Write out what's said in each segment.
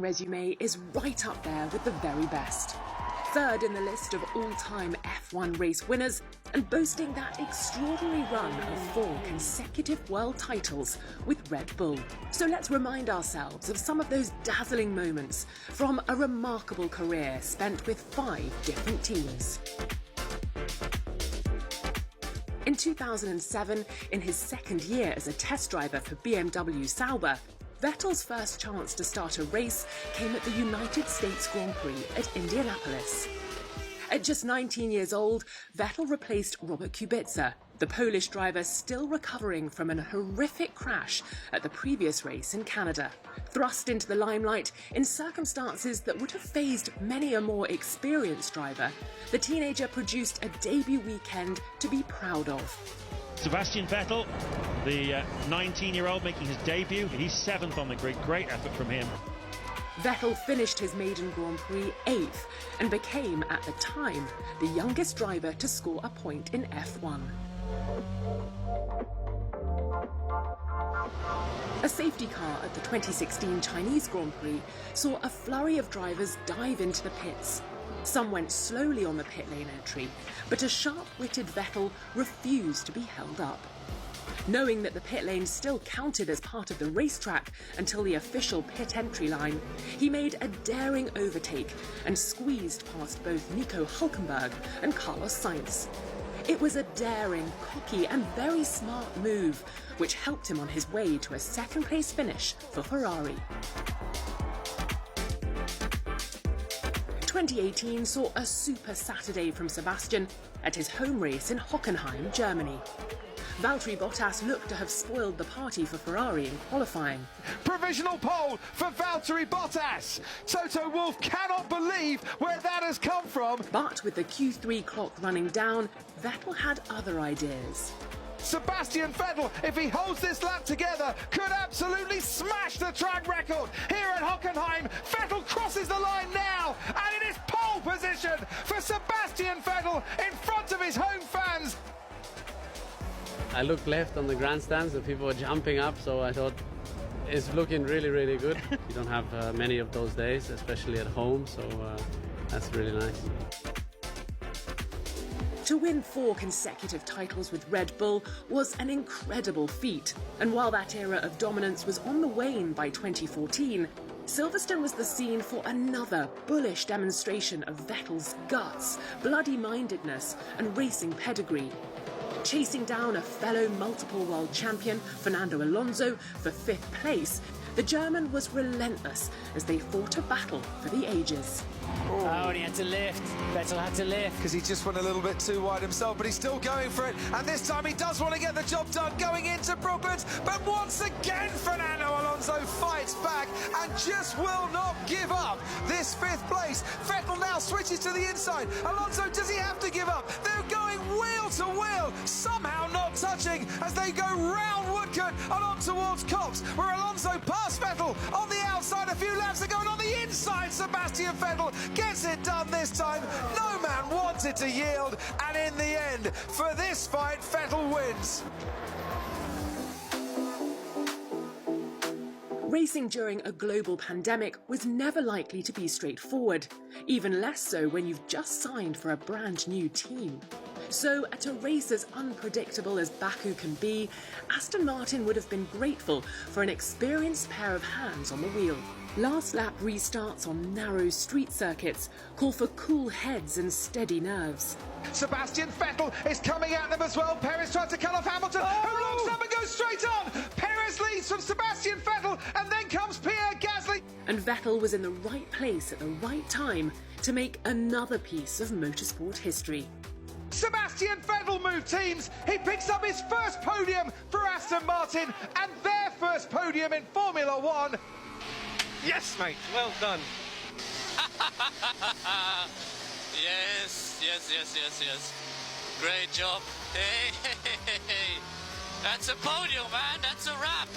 resume is right up there with the very best. Third in the list of all-time F1 race winners and boasting that extraordinary run of 4 consecutive world titles with Red Bull. So let's remind ourselves of some of those dazzling moments from a remarkable career spent with 5 different teams. In 2007, in his second year as a test driver for BMW Sauber, Vettel's first chance to start a race came at the United States Grand Prix at Indianapolis. At just 19 years old, Vettel replaced Robert Kubica, the Polish driver still recovering from an horrific crash at the previous race in Canada. Thrust into the limelight in circumstances that would have fazed many a more experienced driver, the teenager produced a debut weekend to be proud of. Sebastian Vettel, the 19-year-old making his debut. He's 7th on the grid. Great effort from him. Vettel finished his maiden Grand Prix 8th and became, at the time, the youngest driver to score a point in F1. A safety car at the 2016 Chinese Grand Prix saw a flurry of drivers dive into the pits. Some went slowly on the pit lane entry, but a sharp-witted Vettel refused to be held up. Knowing that the pit lane still counted as part of the racetrack until the official pit entry line, he made a daring overtake and squeezed past both Nico Hülkenberg and Carlos Sainz. It was a daring, cocky and very smart move, which helped him on his way to a second-place finish for Ferrari. 2018 saw a super Saturday from Sebastian at his home race in Hockenheim, Germany. Valtteri Bottas looked to have spoiled the party for Ferrari in qualifying. Provisional pole for Valtteri Bottas. Toto Wolff cannot believe where that has come from. But with the Q3 clock running down, Vettel had other ideas. Sebastian Vettel, if he holds this lap together, could absolutely smash the track record. Here at Hockenheim, Vettel crosses the line now, and it is pole position for Sebastian Vettel in front of his home fans. I looked left on the grandstands and people were jumping up, so I thought it's looking really, really good. You don't have many of those days, especially at home, so that's really nice. To win 4 consecutive titles with Red Bull was an incredible feat, and while that era of dominance was on the wane by 2014, Silverstone was the scene for another bullish demonstration of Vettel's guts, bloody-mindedness and racing pedigree. Chasing down a fellow multiple world champion, Fernando Alonso, for 5th place, the German was relentless as they fought a battle for the ages. Oh, and he had to lift. Vettel had to lift. Because he just went a little bit too wide himself, but he's still going for it. And this time he does want to get the job done going into Brooklands. But once again, Fernando Alonso fights back and just will not give up this 5th place. Vettel now switches to the inside. Alonso, does he have to give up? They're going wheel to wheel, somehow not touching as they go round Woodcote and on towards Cox, where Alonso passed Vettel on the outside a few laps ago, and on the inside, Sebastian Vettel gets it done this time. No man wanted to yield, and in the end, for this fight, Vettel wins. Racing during a global pandemic was never likely to be straightforward, even less so when you've just signed for a brand new team. So, at a race as unpredictable as Baku can be, Aston Martin would have been grateful for an experienced pair of hands on the wheel. Last lap restarts on narrow street circuits call for cool heads and steady nerves. Sebastian Vettel is coming at them as well. Perez tries to cut off Hamilton, who looks up and goes straight on. Perez leads from Sebastian Vettel, and then comes Pierre Gasly. And Vettel was in the right place at the right time to make another piece of motorsport history. Sebastian Vettel moved teams. He picks up his first podium for Aston Martin and their first podium in Formula One. Yes, mate, well done. Yes. Great job. Hey. That's a podium, man. That's a wrap.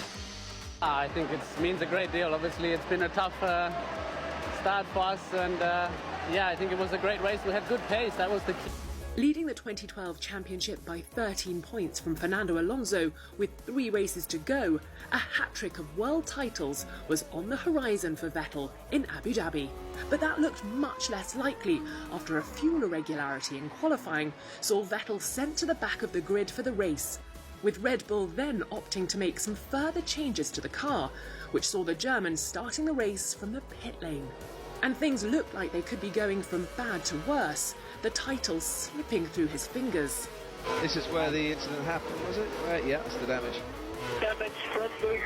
I think it means a great deal. Obviously, it's been a tough start for us, and yeah, I think it was a great race. We had good pace. That was the key. Leading the 2012 championship by 13 points from Fernando Alonso with 3 races to go, a hat-trick of world titles was on the horizon for Vettel in Abu Dhabi. But that looked much less likely after a fuel irregularity in qualifying saw Vettel sent to the back of the grid for the race, with Red Bull then opting to make some further changes to the car, which saw the German starting the race from the pit lane. And things looked like they could be going from bad to worse, the titles slipping through his fingers. This is where the incident happened, was it? Yeah, that's the damage. Damage front wing.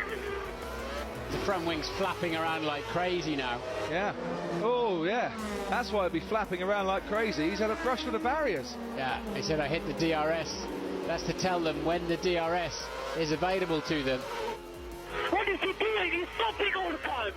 The front wing's flapping around like crazy now. Yeah. Oh, yeah. That's why he'd be flapping around like crazy. He's had a brush with the barriers. Yeah, he said I hit the DRS. That's to tell them when the DRS is available to them. What is he doing? He's stopping all the time.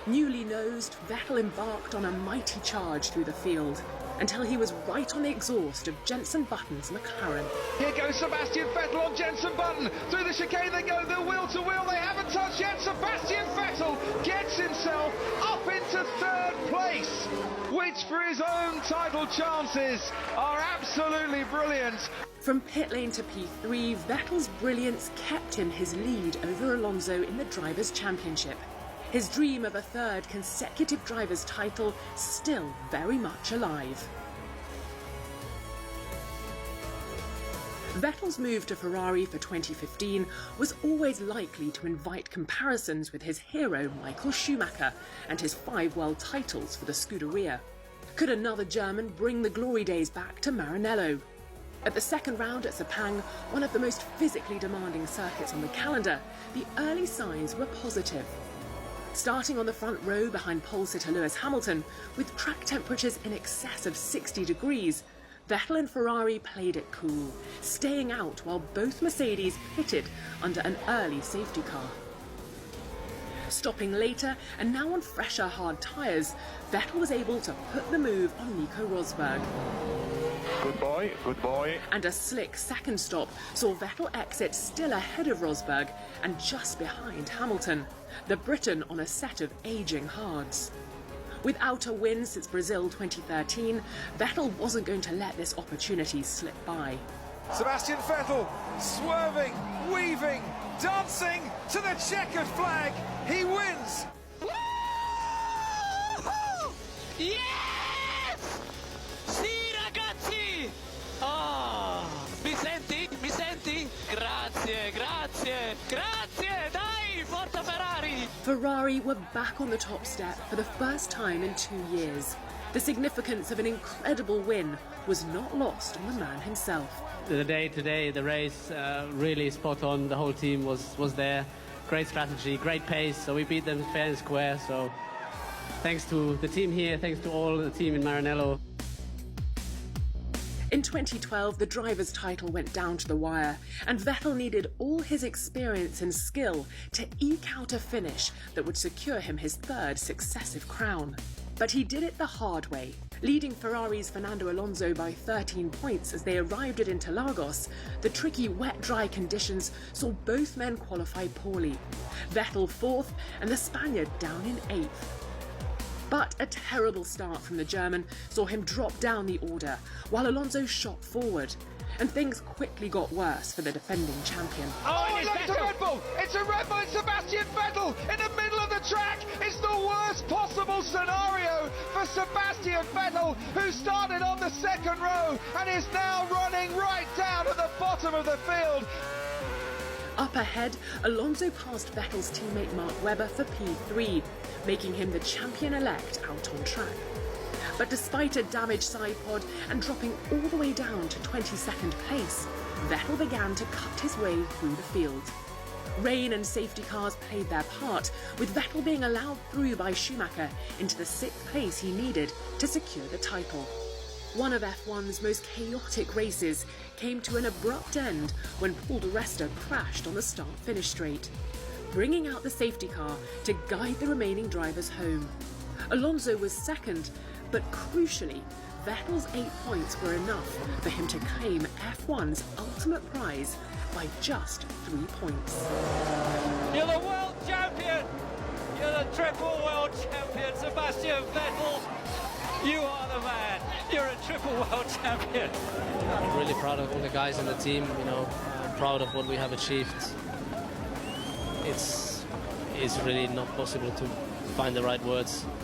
Newly nosed, Vettel embarked on a mighty charge through the field until he was right on the exhaust of Jenson Button's McLaren. Here goes Sebastian Vettel on Jenson Button. Through the chicane they go, they're wheel to wheel. They haven't touched yet. Sebastian Vettel gets himself up into 3rd place, which for his own title chances are absolutely brilliant. From pit lane to P3, Vettel's brilliance kept him his lead over Alonso in the Drivers' Championship. His dream of a 3rd consecutive drivers' title still very much alive. Vettel's move to Ferrari for 2015 was always likely to invite comparisons with his hero Michael Schumacher and his 5 world titles for the Scuderia. Could another German bring the glory days back to Maranello? At the second round at Sepang, one of the most physically demanding circuits on the calendar, the early signs were positive. Starting on the front row behind pole sitter Lewis Hamilton, with track temperatures in excess of 60 degrees, Vettel and Ferrari played it cool, staying out while both Mercedes pitted under an early safety car. Stopping later and now on fresher hard tyres, Vettel was able to put the move on Nico Rosberg. Good boy, good boy. And a slick second stop saw Vettel exit still ahead of Rosberg and just behind Hamilton, the Briton on a set of ageing hards. Without a win since Brazil 2013, Vettel wasn't going to let this opportunity slip by. Sebastian Vettel swerving, weaving, dancing to the checkered flag. He wins. Yes! Sì, ragazzi! Oh, mi senti? Grazie, dai, forza Ferrari! Ferrari were back on the top step for the first time in 2 years. The significance of an incredible win was not lost on the man himself. The day today, the race, really spot on. The whole team was there. Great strategy, great pace. So we beat them fair and square. So thanks to the team here, thanks to all the team in Maranello. In 2012, the driver's title went down to the wire, and Vettel needed all his experience and skill to eke out a finish that would secure him his 3rd successive crown. But he did it the hard way, leading Ferrari's Fernando Alonso by 13 points as they arrived at Interlagos. The tricky wet-dry conditions saw both men qualify poorly. Vettel 4th and the Spaniard down in 8th. But a terrible start from the German saw him drop down the order, while Alonso shot forward. And things quickly got worse for the defending champion. Oh, look, it's a Red Bull! It's a Red Bull! It's Sebastian Vettel in the middle of the track! It's the worst possible scenario for Sebastian Vettel, who started on the 2nd row and is now running right down at the bottom of the field. Up ahead, Alonso passed Vettel's teammate Mark Webber for P3, making him the champion-elect out on track. But despite a damaged side pod and dropping all the way down to 22nd place, Vettel began to cut his way through the field. Rain and safety cars played their part, with Vettel being allowed through by Schumacher into the 6th place he needed to secure the title. One of F1's most chaotic races came to an abrupt end when Paul di Resta crashed on the start-finish straight, bringing out the safety car to guide the remaining drivers home. Alonso was 2nd, but crucially, Vettel's 8 points were enough for him to claim F1's ultimate prize by just 3 points. You're the world champion! You're the triple world champion, Sebastian Vettel! You are the man. You're a triple world champion. I'm really proud of all the guys in the team. You know, I'm proud of what we have achieved. It's really not possible to find the right words.